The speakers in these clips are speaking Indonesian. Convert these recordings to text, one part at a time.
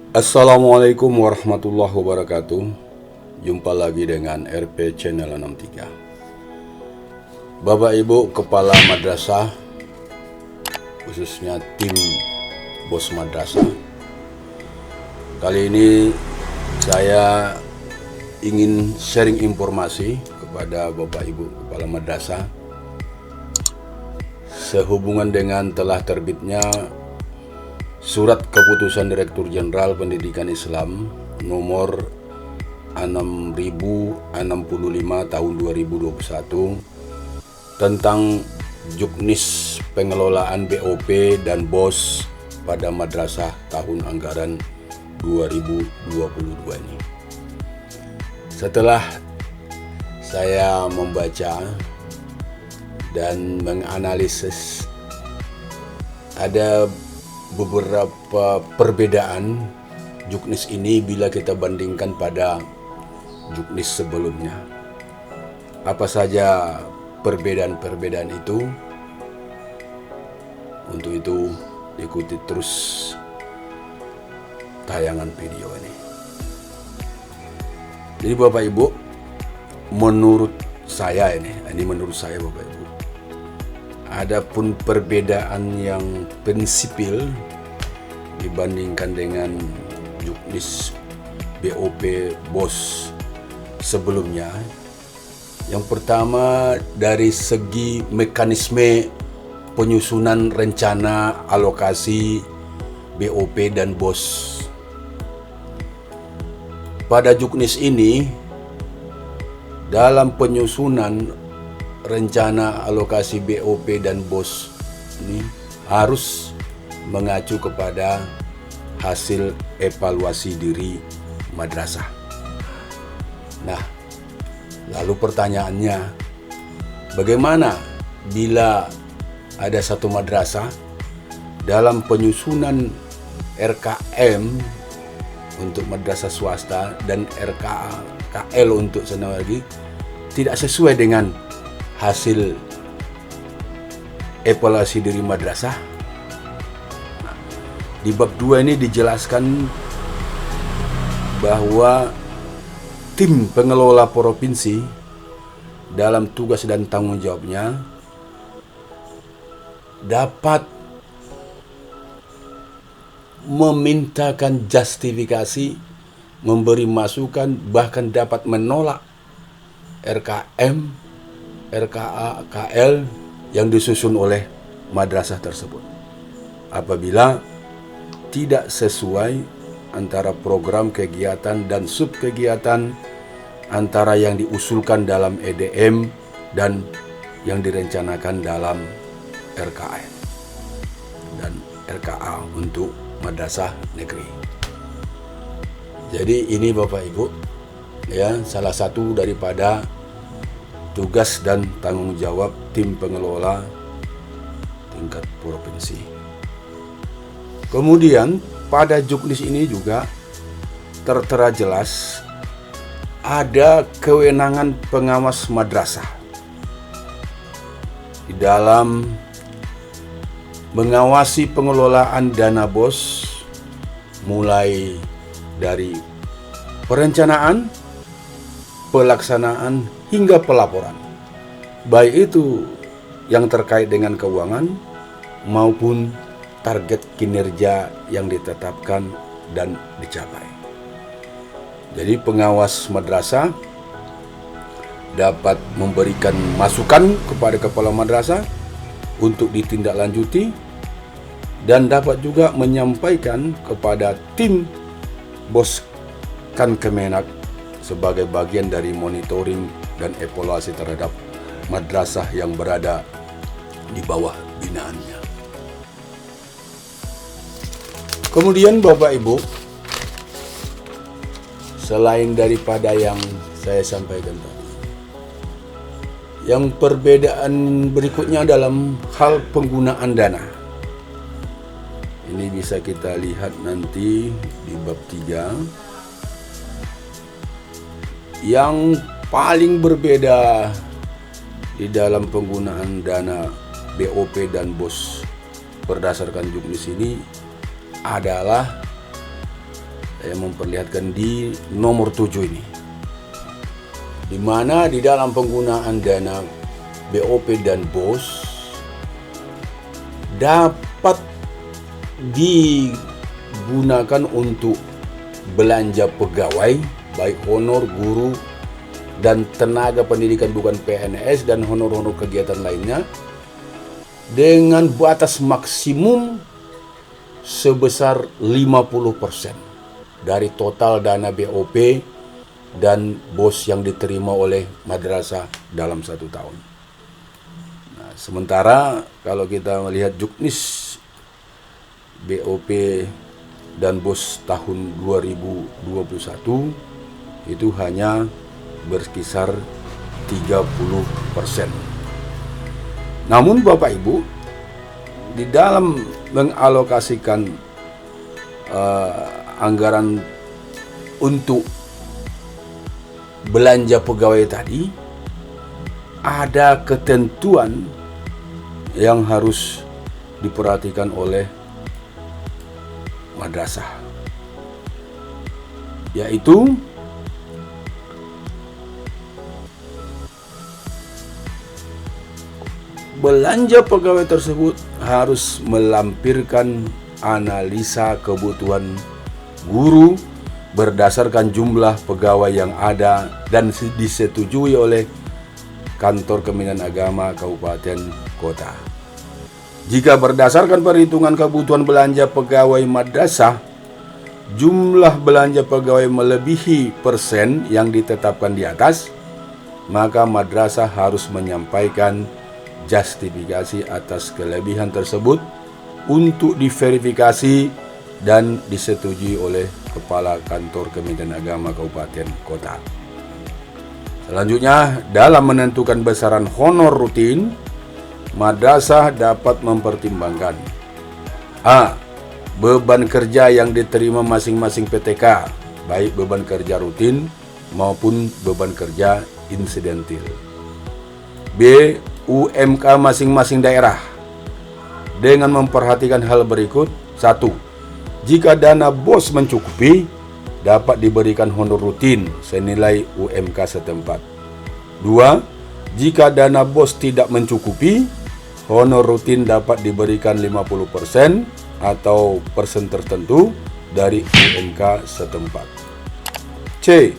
Assalamualaikum warahmatullahi wabarakatuh. Jumpa lagi dengan RP Channel 63. Bapak Ibu Kepala Madrasah, khususnya tim bos madrasah, kali ini saya ingin sharing informasi kepada Bapak Ibu Kepala Madrasah sehubungan dengan telah terbitnya Surat Keputusan Direktur Jenderal Pendidikan Islam nomor 6065 tahun 2021 tentang juknis pengelolaan BOP dan BOS pada madrasah tahun anggaran 2022 ini. Setelah saya membaca dan menganalisis, ada beberapa perbedaan juknis ini bila kita bandingkan pada juknis sebelumnya. Apa saja perbedaan-perbedaan itu? Untuk itu ikuti terus tayangan video ini. Jadi Bapak Ibu, menurut saya menurut saya Bapak Ibu, adapun perbedaan yang prinsipil dibandingkan dengan juknis BOP BOS sebelumnya. Yang pertama, dari segi mekanisme penyusunan rencana alokasi BOP dan BOS. Pada juknis ini, dalam penyusunan rencana alokasi BOP dan BOS ini harus mengacu kepada hasil evaluasi diri madrasah. Nah, lalu pertanyaannya, bagaimana bila ada satu madrasah dalam penyusunan RKM untuk madrasah swasta dan RKL untuk sana lagi tidak sesuai dengan hasil evaluasi diri madrasah? Nah, di bab 2 ini dijelaskan bahwa tim pengelola provinsi dalam tugas dan tanggung jawabnya dapat memintakan justifikasi, memberi masukan, bahkan dapat menolak RKM, RKA, KL yang disusun oleh madrasah tersebut apabila tidak sesuai antara program kegiatan dan subkegiatan antara yang diusulkan dalam EDM dan yang direncanakan dalam RKN dan RKA untuk madrasah negeri. Jadi ini Bapak Ibu, ya, salah satu daripada tugas dan tanggung jawab tim pengelola tingkat provinsi. Kemudian pada juknis ini juga tertera jelas ada kewenangan pengawas madrasah di dalam mengawasi pengelolaan dana BOS mulai dari perencanaan, pelaksanaan hingga pelaporan, baik itu yang terkait dengan keuangan maupun target kinerja yang ditetapkan dan dicapai. Jadi pengawas madrasah dapat memberikan masukan kepada kepala madrasah untuk ditindaklanjuti dan dapat juga menyampaikan kepada tim BOS Kemenak sebagai bagian dari monitoring dan evaluasi terhadap madrasah yang berada di bawah binaannya. Kemudian Bapak Ibu, selain daripada yang saya sampaikan tadi, yang perbedaan berikutnya dalam hal penggunaan dana. Ini bisa kita lihat nanti di bab 3. Yang paling berbeda di dalam penggunaan dana BOP dan BOS berdasarkan juknis ini adalah Saya memperlihatkan di nomor 7 ini, di mana di dalam penggunaan dana BOP dan BOS dapat digunakan untuk belanja pegawai, baik honor, guru, dan tenaga pendidikan bukan PNS, dan honor-honor kegiatan lainnya, dengan batas maksimum sebesar 50% dari total dana BOP dan BOS yang diterima oleh madrasah dalam 1 tahun. Nah, sementara kalau kita melihat juknis BOP dan BOS tahun 2021 itu hanya berkisar 30%. Namun Bapak Ibu, di dalam mengalokasikan anggaran untuk belanja pegawai tadi, ada ketentuan yang harus diperhatikan oleh madrasah, yaitu belanja pegawai tersebut harus melampirkan analisa kebutuhan guru berdasarkan jumlah pegawai yang ada dan disetujui oleh kantor Kementerian Agama Kabupaten Kota. Jika berdasarkan perhitungan kebutuhan belanja pegawai madrasah, jumlah belanja pegawai melebihi persen yang ditetapkan di atas, maka madrasah harus menyampaikan justifikasi atas kelebihan tersebut untuk diverifikasi dan disetujui oleh Kepala Kantor Kementerian Agama Kabupaten Kota. Selanjutnya, dalam menentukan besaran honor rutin, madrasah dapat mempertimbangkan A. Beban kerja yang diterima masing-masing PTK, baik beban kerja rutin maupun beban kerja insidentil. B. UMK masing-masing daerah, dengan memperhatikan hal berikut. 1. Jika dana BOS mencukupi, dapat diberikan honor rutin senilai UMK setempat. 2. Jika dana BOS tidak mencukupi, honor rutin dapat diberikan 50% atau persen tertentu dari UMK setempat. C.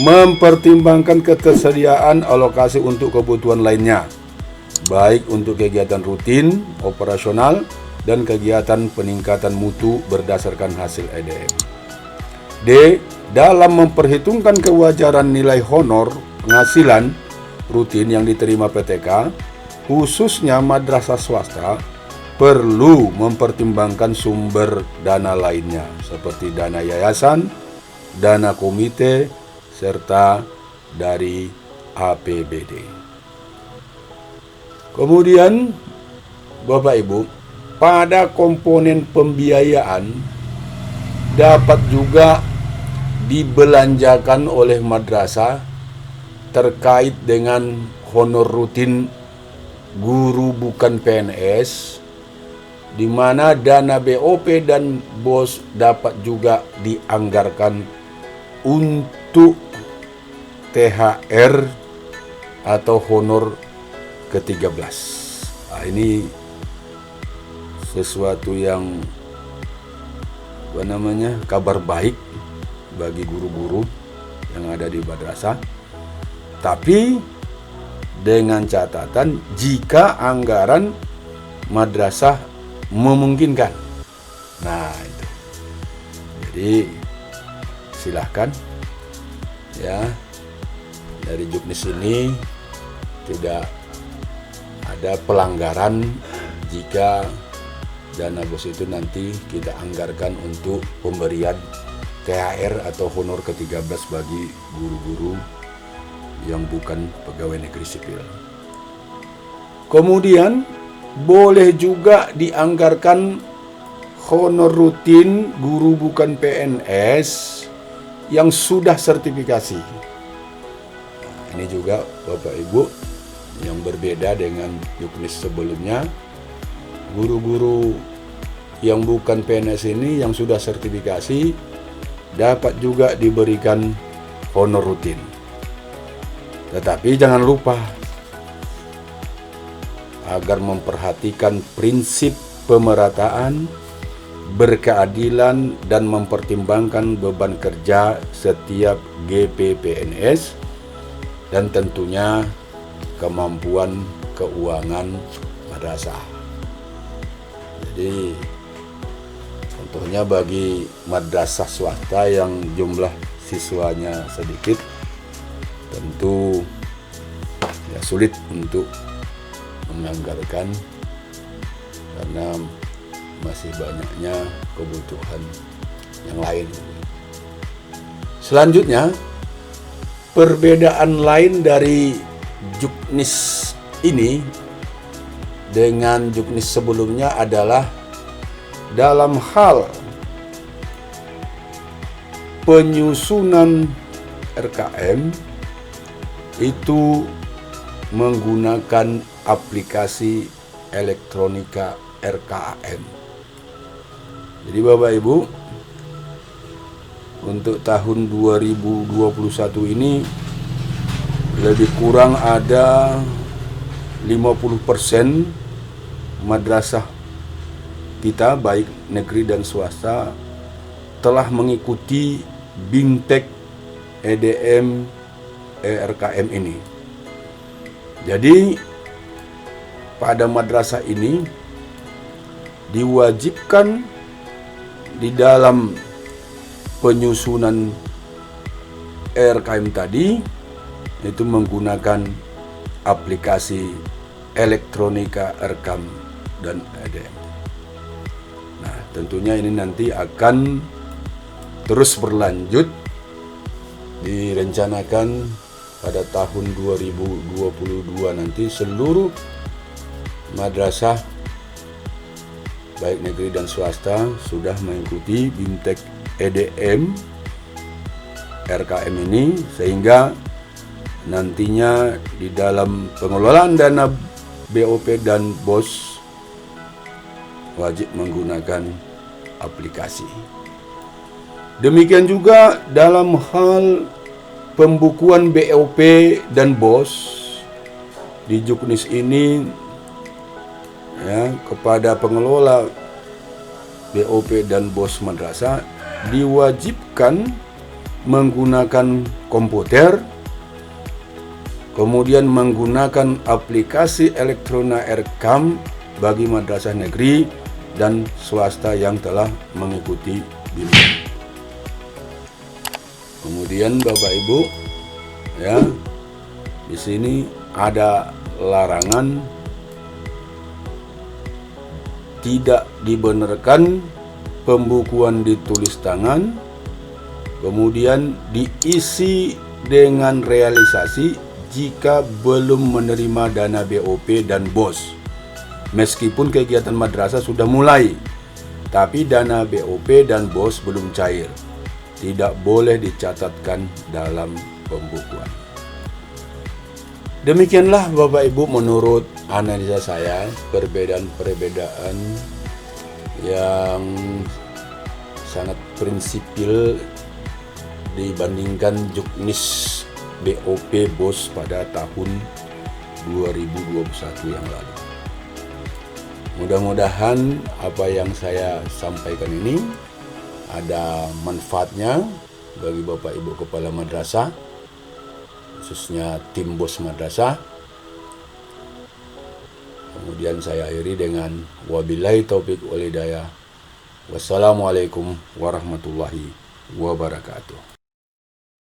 Mempertimbangkan ketersediaan alokasi untuk kebutuhan lainnya, baik untuk kegiatan rutin, operasional, dan kegiatan peningkatan mutu berdasarkan hasil EDM. D. Dalam memperhitungkan kewajaran nilai honor penghasilan rutin yang diterima PTK, khususnya madrasah swasta, perlu mempertimbangkan sumber dana lainnya seperti dana yayasan, dana komite, serta dari APBD. Kemudian Bapak Ibu, pada komponen pembiayaan dapat juga dibelanjakan oleh madrasah terkait dengan honor rutin guru bukan PNS, di mana dana BOP dan BOS dapat juga dianggarkan untuk THR atau honor ke-13. Nah, ini sesuatu yang kabar baik bagi guru-guru yang ada di madrasah. Tapi dengan catatan jika anggaran madrasah memungkinkan. Nah, itu. Jadi silahkan ya, dari juknis ini tidak ada pelanggaran jika dana BOS itu nanti kita anggarkan untuk pemberian THR atau honor ke-13 bagi guru-guru yang bukan pegawai negeri sipil. Kemudian boleh juga dianggarkan honor rutin guru bukan PNS yang sudah sertifikasi. Nah, ini juga Bapak Ibu yang berbeda dengan juknis sebelumnya. Guru-guru yang bukan PNS ini yang sudah sertifikasi dapat juga diberikan honor rutin. Tetapi jangan lupa agar memperhatikan prinsip pemerataan, berkeadilan, dan mempertimbangkan beban kerja setiap GPPNS dan tentunya kemampuan keuangan madrasah. Jadi contohnya bagi madrasah swasta yang jumlah siswanya sedikit, tentu ya sulit untuk menganggarkan karena masih banyaknya kebutuhan yang lain. Selanjutnya, perbedaan lain dari Juknis ini dengan Juknis sebelumnya adalah dalam hal penyusunan RKM itu menggunakan aplikasi elektronika RKAM. Jadi Bapak Ibu, untuk tahun 2021 ini lebih kurang ada 50% madrasah kita baik negeri dan swasta telah mengikuti BIMTEK EDM ERKM ini. Jadi pada madrasah ini diwajibkan di dalam penyusunan RKM tadi itu menggunakan aplikasi elektronika RKAM dan EDM. Nah, tentunya ini nanti akan terus berlanjut, direncanakan pada tahun 2022 nanti seluruh madrasah baik negeri dan swasta sudah mengikuti BIMTEK EDM RKM ini, sehingga nantinya di dalam pengelolaan dana BOP dan BOS wajib menggunakan aplikasi. Demikian juga dalam hal pembukuan BOP dan BOS di Juknis ini ya, kepada pengelola BOP dan BOS madrasah diwajibkan menggunakan komputer, kemudian menggunakan aplikasi elektronika RKAM bagi madrasah negeri dan swasta yang telah mengikuti BIMTEK. Kemudian Bapak Ibu, ya, di sini ada larangan tidak dibenarkan pembukuan ditulis tangan, kemudian diisi dengan realisasi jika belum menerima dana BOP dan BOS. Meskipun kegiatan madrasah sudah mulai, tapi dana BOP dan BOS belum cair. Tidak boleh dicatatkan dalam pembukuan. Demikianlah Bapak Ibu menurut analisa saya perbedaan-perbedaan yang sangat prinsipil dibandingkan Juknis BOP BOS pada tahun 2021 yang lalu. Mudah-mudahan apa yang saya sampaikan ini ada manfaatnya bagi Bapak Ibu Kepala Madrasah, khususnya tim BOS Madrasah. Kemudian saya akhiri dengan wabillahi taufik wal hidayah. Wassalamualaikum warahmatullahi wabarakatuh.